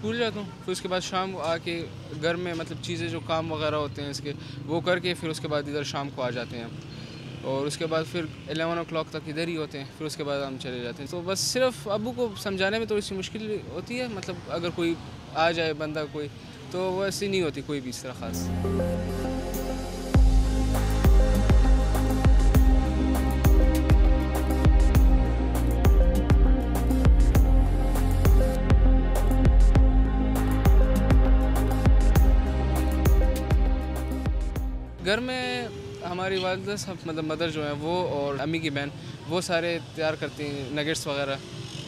School जाता हूँ, फिर उसके बाद शाम आके घर में मतलब चीज़ें जो काम वगैरह होते हैं इसके वो करके फिर उसके बाद इधर शाम को आ जाते हैं हम। और उसके बाद फिर 11 ओ क्लॉक तक इधर ही होते हैं, फिर उसके बाद हम चले जाते हैं। तो बस सिर्फ अब्बू को समझाने में थोड़ी सी मुश्किल होती है, मतलब अगर कोई आ जाए बंदा कोई, तो वैसी नहीं होती कोई भी इस तरह ख़ास। घर में हमारी वालिदा साहब मतलब मदर जो है वो और अम्मी की बहन वो सारे तैयार करती हैं नगेट्स वगैरह,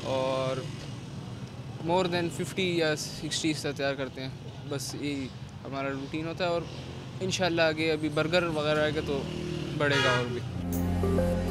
और मोर देन 50 या 60 इस तरह तैयार करते हैं। बस यही हमारा रूटीन होता है, और इंशाल्लाह आगे अभी बर्गर वगैरह आएगा तो बढ़ेगा और भी।